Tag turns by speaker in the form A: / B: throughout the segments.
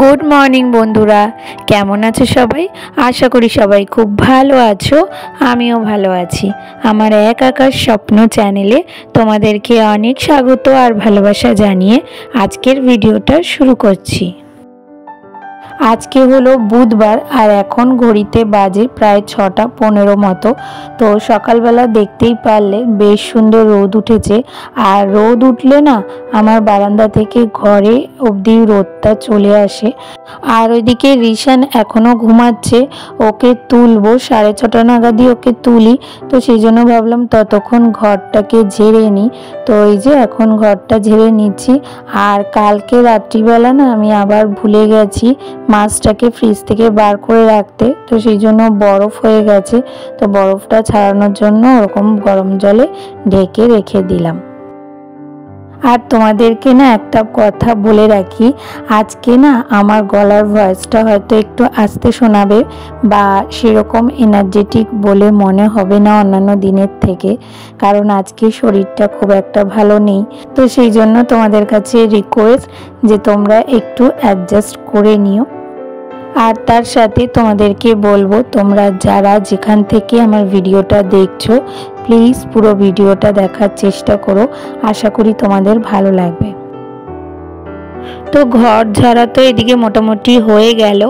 A: Good morning বন্ধুরা, কেমন আছো সবাই? আশা করি সবাই খুব ভালো আছো। আমিও ভালো আছি। আমার এক আকাশ স্বপ্ন চ্যানেলে তোমাদেরকে অনেক স্বাগত আর ভালোবাসা জানিয়ে আজকের ভিডিওটা শুরু করছি। আজকে হলো বুধবার আর এখন ঘড়িতে বাজে প্রায় 6:15 মতো। তো সকালবেলা দেখতেই পারলে বেশ সুন্দর রোদ উঠেছে। আর রোদ উঠলে না আমার বারান্দা থেকে ঘরে অবধি রোদটা চলে আসে। আর ওইদিকে রিশান এখনও ঘুমাচ্ছে, ওকে তুলবো 6:30 নাগাদই ওকে তুলি। তো সেই জন্য ভাবলাম ততক্ষণ ঘরটাকে ঝেড়ে নিই। তো এই যে এখন ঘরটা ঝেড়ে নিচ্ছি। আর কালকে রাত্রিবেলা না আমি আবার ভুলে গেছি মাছটাকে ফ্রিজ থেকে বার করে রাখতে। তো সেই জন্য বরফ হয়ে গেছে। তো বরফটা ছাড়ানোর জন্য ওরকম গরম জলে ঢেকে রেখে দিলাম। আর তোমাদেরকে না একটা কথা বলে রাখি, আজকে না আমার গলার ভয়েসটা হয়তো একটু আস্তে শোনাবে বা সেরকম এনার্জেটিক বলে মনে হবে না অন্যান্য দিনের থেকে, কারণ আজকে শরীরটা খুব একটা ভালো নেই। তো সেই জন্য তোমাদের কাছে রিকোয়েস্ট যে তোমরা একটু অ্যাডজাস্ট করে নিও। আর তার সাথে তোমাদেরকে বলবো, তোমরা যারা যেখান থেকে আমার ভিডিওটা দেখছো প্লিজ পুরো ভিডিওটা দেখার চেষ্টা করো, আশা করি তোমাদের ভালো লাগবে। তো ঘর ঝাড়া তো এদিকে মোটামুটি হয়ে গেল।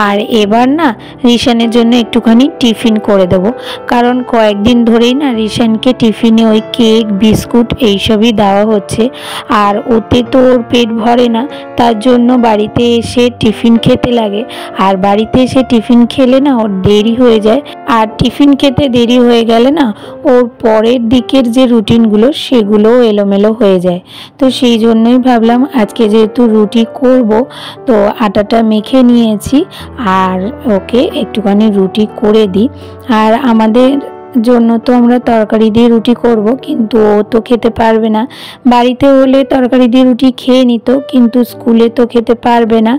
A: আর এবার না রিশানের জন্য একটুখানি টিফিন করে দেবো, কারণ কয়েকদিন ধরেই না রিশানকে টিফিনে ওই কেক বিস্কুট এইসবই দেওয়া হচ্ছে। আর ওতে তো ওর পেট ভরে না, তার জন্য বাড়িতে এসে টিফিন খেতে লাগে। আর বাড়িতে এসে টিফিন খেলে না ওর দেরি হয়ে যায়। আর টিফিন খেতে দেরি হয়ে গেলে না ওর পরের দিকের যে রুটিনগুলো সেগুলোও এলোমেলো হয়ে যায়। তো সেই জন্যই ভাবলাম আজকে যেহেতু রুটি করব, তো আটাটা মেখে নিয়েছি আর ওকে একটুখানি রুটি করে দিই। আর আমাদের জন্য তো আমরা তরকারি দিয়ে রুটি করব, কিন্তু ও তো খেতে পারবে না। বাড়িতে হলে তরকারি দিয়ে রুটি খেয়ে নিত, কিন্তু স্কুলে তো খেতে পারবে না,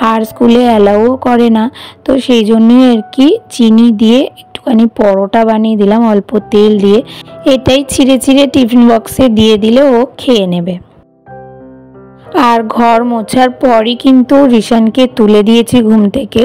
A: আর স্কুলে অ্যালাউও করে না। তো সেই জন্যই আর কি চিনি দিয়ে একটুখানি পরোটা বানিয়ে দিলাম অল্প তেল দিয়ে। এটাই ছিঁড়ে ছিঁড়ে টিফিন বক্সে দিয়ে দিলে ও খেয়ে নেবে। আর ঘর মোছার পরই কিন্তু রিশানকে তুলে দিয়েছি ঘুম থেকে।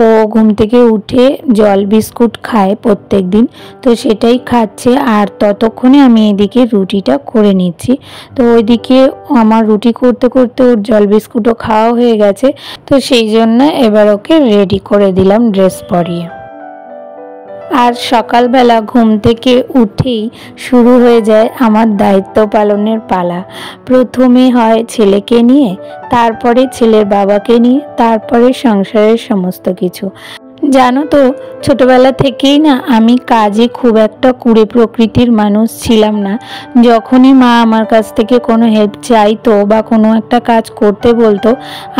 A: ও ঘুম থেকে উঠে জল বিস্কুট খায় প্রত্যেক দিন, তো সেটাই খাচ্ছে। আর ততক্ষণে আমি এদিকে রুটিটা করে নিচ্ছি। তো ওইদিকে আমার রুটি করতে করতে ওর জল বিস্কুটও খাওয়া হয়ে গেছে। তো সেই জন্য এবার ওকে রেডি করে দিলাম ড্রেস পরিয়ে। আর সকালবেলা ঘুম থেকে উঠেই শুরু হয়ে যায় আমার দায়িত্ব পালনের পালা। প্রথমে হয় ছেলেকে নিয়ে, তারপরে ছেলের বাবাকে নিয়ে, তারপরে সংসারের সমস্ত কিছু। জানো তো ছোটবেলা থেকেই না আমি কাজে খুব একটা কুঁড়ে প্রকৃতির মানুষ ছিলাম না। যখনই মা আমার কাছ থেকে কোনো হেল্প চাইতো বা কোনো একটা কাজ করতে বলতো,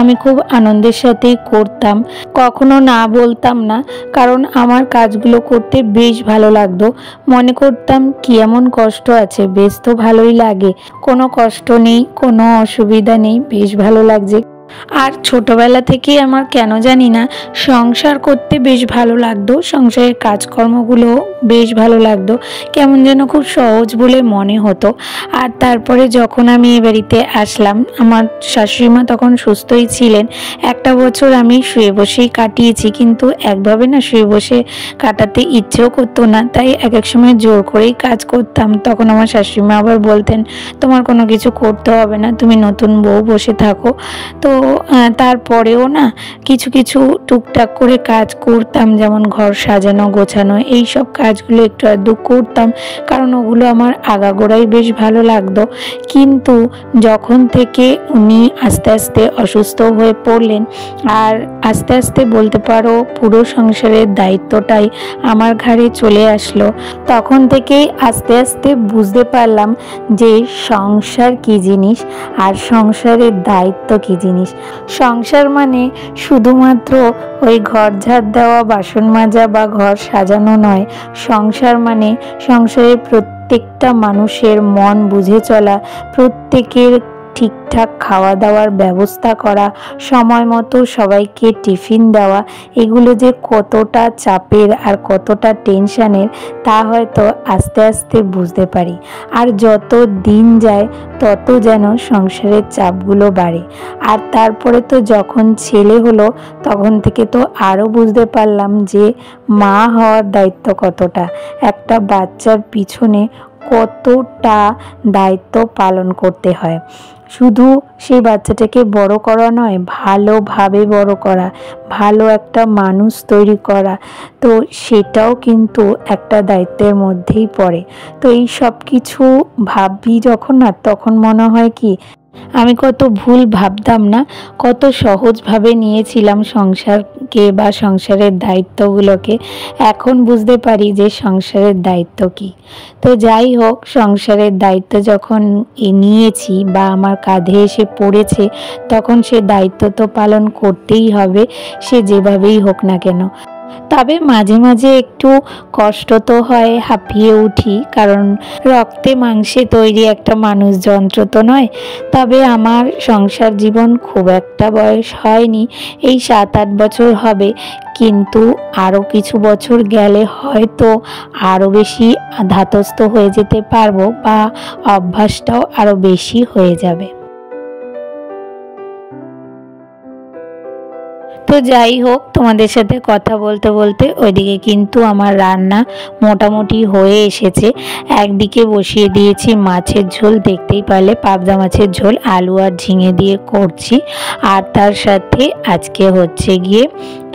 A: আমি খুব আনন্দের সাথেই করতাম, কখনো না বলতাম না। কারণ আমার কাজগুলো করতে বেশ ভালো লাগতো। মনে করতাম কি এমন কষ্ট আছে, বেশ তো ভালোই লাগে, কোনো কষ্ট নেই, কোনো অসুবিধা নেই, বেশ ভালো লাগছে। আর ছোটবেলা থেকেই আমার কেন জানি না সংসার করতে বেশ ভালো লাগতো, সংসারের কাজকর্মগুলো বেশ ভালো লাগতো, কেমন যেন খুব সহজ বলে মনে হতো। আর তারপরে যখন আমি এ বাড়িতে আসলাম, আমার শাশুড়িমা তখন সুস্থই ছিলেন। একটা বছর আমি শুয়ে বসেই কাটিয়েছি, কিন্তু একভাবে না শুয়ে বসে কাটাতে ইচ্ছেও করতো না, তাই এক এক সময় জোর করেই কাজ করতাম। তখন আমার শাশুড়িমা আবার বলতেন, তোমার কোনো কিছু করতে হবে না, তুমি নতুন বউ, বসে থাকো। তো তারপরেও না কিছু কিছু টুকটাক করে কাজ করতাম, যেমন ঘর সাজানো গোছানো, এই সব কাজগুলো একটু আধটু করতাম, কারণ ওগুলো আমার আগাগোড়াই বেশ ভালো লাগতো। কিন্তু যখন থেকে উনি আস্তে আস্তে অসুস্থ হয়ে পড়লেন, আর আস্তে আস্তে বলতে পারো পুরো সংসারের দায়িত্বটাই আমার ঘাড়ে চলে আসলো, তখন থেকেই আস্তে আস্তে বুঝতে পারলাম যে সংসার কী জিনিস আর সংসারের দায়িত্ব কী জিনিস। সংসার মানে শুধুমাত্র ওই ঘর ঝাড় দেওয়া, বাসন মাজা বা ঘর সাজানো নয়। সংসার মানে সংসারের প্রত্যেকটা মানুষের মন বুঝে চলা, প্রত্যেকের ঠিকঠাক খাওয়া দাওয়ার ব্যবস্থা করা, সময় মতো সবাইকে টিফিন দেওয়া, এগুলো যে কতটা চাপের আর কতটা টেনশানের তা হয়তো আস্তে আস্তে বুঝতে পারি। আর যত দিন যায় তত যেন সংসারের চাপগুলো বাড়ে। আর তারপরে তো যখন ছেলে হলো তখন থেকে তো আরও বুঝতে পারলাম যে মা হওয়ার দায়িত্ব কতটা, একটা বাচ্চার পিছনে কতটা দায়িত্ব পালন করতে হয়। শুধু সেই বাচ্চাটাকে বড় করা নয়, ভালোভাবে বড় করা, ভালো একটা মানুষ তৈরি করা, তো সেটাও কিন্তু একটা দায়িত্বের মধ্যেই পড়ে। তো এই সব কিছু ভাবি যখন না, তখন মনে হয় কি আমি কত ভুল ভাবতাম না, কত সহজভাবে নিয়েছিলাম সংসারকে বা সংসারের দায়িত্বগুলোকে। এখন বুঝতে পারি যে সংসারের দায়িত্ব কী। তো যাই হোক, সংসারের দায়িত্ব যখন নিয়েছি বা আমার কাঁধে এসে পড়েছে, তখন সে দায়িত্ব তো পালন করতেই হবে, সে যেভাবেই হোক না কেন। তবে মাঝে মাঝে একটু কষ্ট তো হয়, হাঁপিয়ে উঠি, কারণ রক্তে মাংসে তৈরি একটা মানুষ, যন্ত্র তো নয়। তবে আমার সংসার জীবন খুব একটা বয়স হয়নি, এই 7-8 বছর হবে, কিন্তু আরও কিছু বছর গেলে হয়তো আরও বেশি ধাতস্থ হয়ে যেতে পারবো বা অভ্যাসটাও আরও বেশি হয়ে যাবে। তো যাই হোক, তোমাদের সাথে কথা বলতে বলতে ওইদিকে কিন্তু আমার রান্না মোটামুটি হয়ে এসেছে। একদিকে বসিয়ে দিয়েছি মাছের ঝোল, দেখতেই পারলে পাবদা মাছের ঝোল আলু আর ঝিঙে দিয়ে করছি। আর তার সাথে আজকে হচ্ছে গিয়ে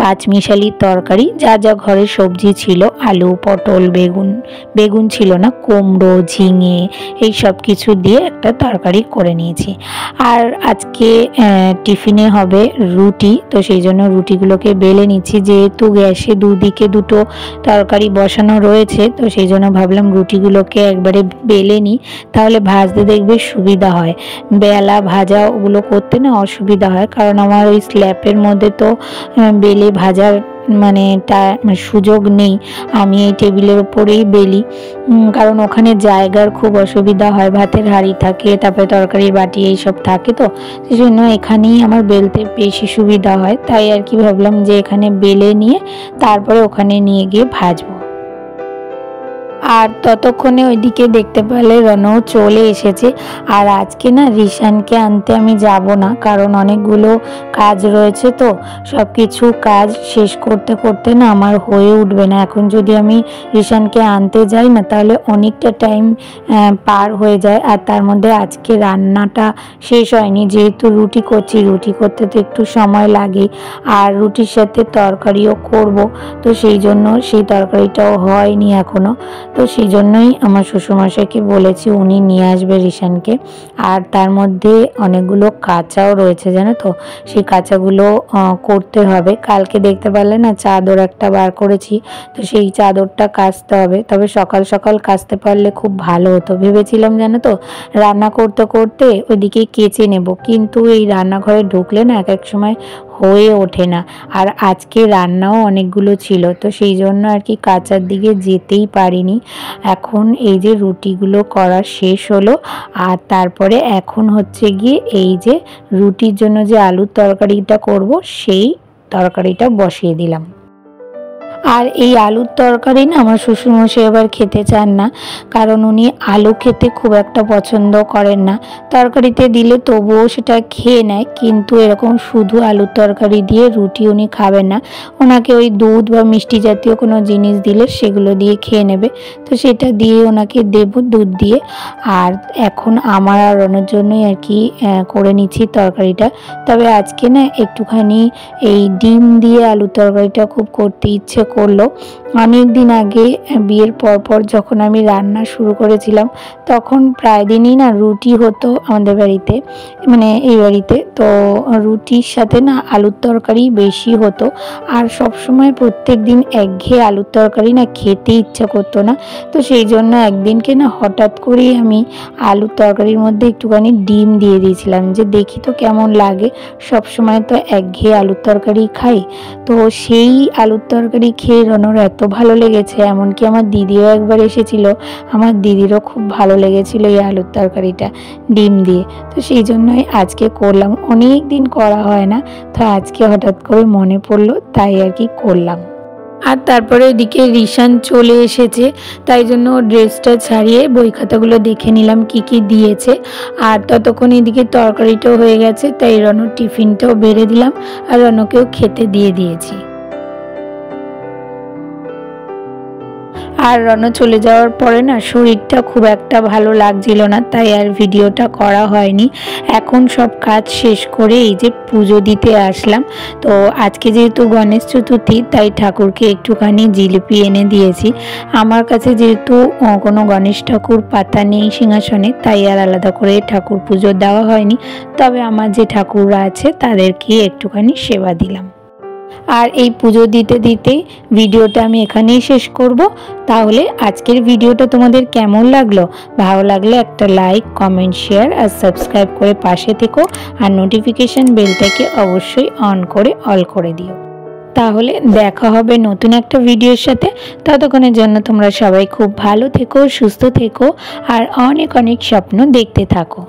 A: পাঁচমিশালি তরকারি, যা যা ঘরে সবজি ছিল, আলু, পটল, বেগুন ছিল না, কুমড়ো, ঝিঙে, এই সব কিছু দিয়ে একটা তরকারি করে নিয়েছি। আর আজকে টিফিনে হবে রুটি, তো সেই জন্য রুটিগুলোকে বেলে নিচ্ছি। যেহেতু গ্যাসে দুদিকে দুটো তরকারি বসানো রয়েছে, তো সেই জন্য ভাবলাম রুটিগুলোকে একবারে বেলে নিই, তাহলে ভাজতে দেখবে সুবিধা হয়। বেলা ভাজা ওগুলো করতে না অসুবিধা হয়, কারণ আমার ওই স্ল্যাপের মধ্যে তো বেলে ভাজার সুযোগ নেই। আমি এই টেবিলের উপরেই বেলি, কারণ ওখানে জায়গার খুব অসুবিধা হয়, ভাতের হাঁড়ি থাকে, তারপরে তরকারির বাটি এইসব থাকে, তো সেই জন্য এখানেই আমার বেলতে বেশি সুবিধা হয়। তাই আর কি ভাবলাম যে এখানে বেলে নিয়ে তারপরে ওখানে নিয়ে গিয়ে ভাজবো। আর ততক্ষণে ওইদিকে দেখতে পেলে রনও চলে এসেছে। আর আজকে না রিশানকে আনতে আমি যাব না, কারণ অনেকগুলো কাজ রয়েছে, তো সব কিছু কাজ শেষ করতে করতে না আমার হয়ে উঠবে না। এখন যদি আমি রিশানকে আনতে যাই না, তাহলে অনেকটা টাইম পার হয়ে যায়। আর তার মধ্যে আজকে রান্নাটা শেষ হয়নি, যেহেতু রুটি করছি, রুটি করতে তো একটু সময় লাগে, আর রুটির সাথে তরকারিও করব, তো সেই জন্য সেই তরকারিটাও হয়নি এখনও। তো সেই জন্যই আমার শ্বশুরমশাইকে বলেছি, উনি নিয়ে আসবে রিশানকে। আর তার মধ্যে অনেকগুলো কাঁচাও রয়েছে, জানো তো, সেই কাঁচাগুলো করতে হবে। কালকে দেখতে পারলে না চাদর একটা বার করেছি, তো সেই চাদরটা কাচতে হবে। তবে সকাল সকাল কাচতে পারলে খুব ভালো হতো ভেবেছিলাম, জানো তো, রান্না করতে করতে ওইদিকে কেচে নেব, কিন্তু এই রান্নাঘরে ঢুকলে না এক এক সময় হয়ে ওঠে না। আর আজকে রান্নাও অনেকগুলো ছিল, তো সেই জন্য আর কি কাচার দিকে যেতেই পারিনি। এখন এই যে রুটিগুলো করা শেষ হলো, আর তারপরে এখন হচ্ছে গিয়ে এই যে রুটির জন্য যে আলুর তরকারিটা করব, সেই তরকারিটা বসিয়ে দিলাম। আর এই আলুর তরকারি না আমার শ্বশুরমশাই আবার খেতে চান না, কারণ উনি আলু খেতে খুব একটা পছন্দ করেন না। তরকারিতে দিলে তবুও সেটা খেয়ে নেয়, কিন্তু এরকম শুধু আলুর তরকারি দিয়ে রুটি উনি খাবেন না। ওনাকে ওই দুধ বা মিষ্টি জাতীয় কোনো জিনিস দিলে সেগুলো দিয়ে খেয়ে নেবে, তো সেটা দিয়ে ওনাকে দেব, দুধ দিয়ে। আর এখন আমার আর ওনার জন্যই আর কি করে নিচ্ছি তরকারিটা। তবে আজকে না একটুখানি এই ডিম দিয়ে আলুর তরকারিটা খুব করতে ইচ্ছে করলো। অনেক দিন আগে বিয়ের পর যখন আমি রান্না শুরু করেছিলাম, তখন প্রায় দিনই না রুটি হতো আমাদের বাড়িতে, এই বাড়িতে। তো রুটির সাথে না আলুর তরকারি বেশি হতো, আর সবসময় প্রত্যেক দিন একঘেয়ে আলুর তরকারি না খেতে ইচ্ছা করতো না। তো সেই জন্য একদিনকে না হঠাৎ করেই আমি আলুর তরকারির মধ্যে একটুখানি ডিম দিয়ে দিয়েছিলাম, যে দেখি তো কেমন লাগে, সবসময় তো একঘেয়ে আলুর তরকারি খাই। তো সেই আলুর তরকারি খেয়ে রনর এত ভালো লেগেছে, এমনকি আমার দিদিও একবার এসেছিল, আমার দিদিরও খুব ভালো লেগেছিল এই আলুর তরকারিটা ডিম দিয়ে। তো সেই জন্যই আজকে করলাম, অনেক দিন করা হয় না, তো আজকে হঠাৎ করে মনে পড়লো তাই আর কি করলাম। আর তারপরে এদিকে রিশান চলে এসেছে, তাই জন্য ড্রেসটা ছাড়িয়ে বই খাতাগুলো দেখে নিলাম কি কি দিয়েছে। আর ততক্ষণ এদিকে তরকারিটাও হয়ে গেছে, তাই রনর টিফিনটাও বেড়ে দিলাম আর রনকেও খেতে দিয়ে দিয়েছি। আর রণ চলে যাওয়ার পরে না শরীরটা খুব একটা ভালো লাগছিল না, তাই আর ভিডিওটা করা হয়নি। এখন সব কাজ শেষ করে এই যে পুজো দিতে আসলাম। তো আজকে যেহেতু গণেশ চতুর্থী, তাই ঠাকুরকে একটুখানি জিলিপি এনে দিয়েছি। আমার কাছে যেহেতু কোনো গণেশ ঠাকুর পাতা নেই সিংহাসনে, তাই আর আলাদা করে ঠাকুর পুজো দেওয়া হয়নি, তবে আমার যে ঠাকুররা আছে তাদেরকে একটুখানি সেবা দিলাম। আর এই পুজো দিতে দিতেই ভিডিওটা আমি এখানেই শেষ করব। তাহলে আজকের ভিডিওটা তোমাদের কেমন লাগলো? ভালো লাগলে একটা লাইক, কমেন্ট, শেয়ার আর সাবস্ক্রাইব করে পাশে থেকো, আর নোটিফিকেশন বেলটাকে অবশ্যই অন করে অল করে দিও। তাহলে দেখা হবে নতুন একটা ভিডিওর সাথে। ততক্ষণের জন্য তোমরা সবাই খুব ভালো থেকো, সুস্থ থেকো আর অনেক অনেক স্বপ্ন দেখতে থাকো।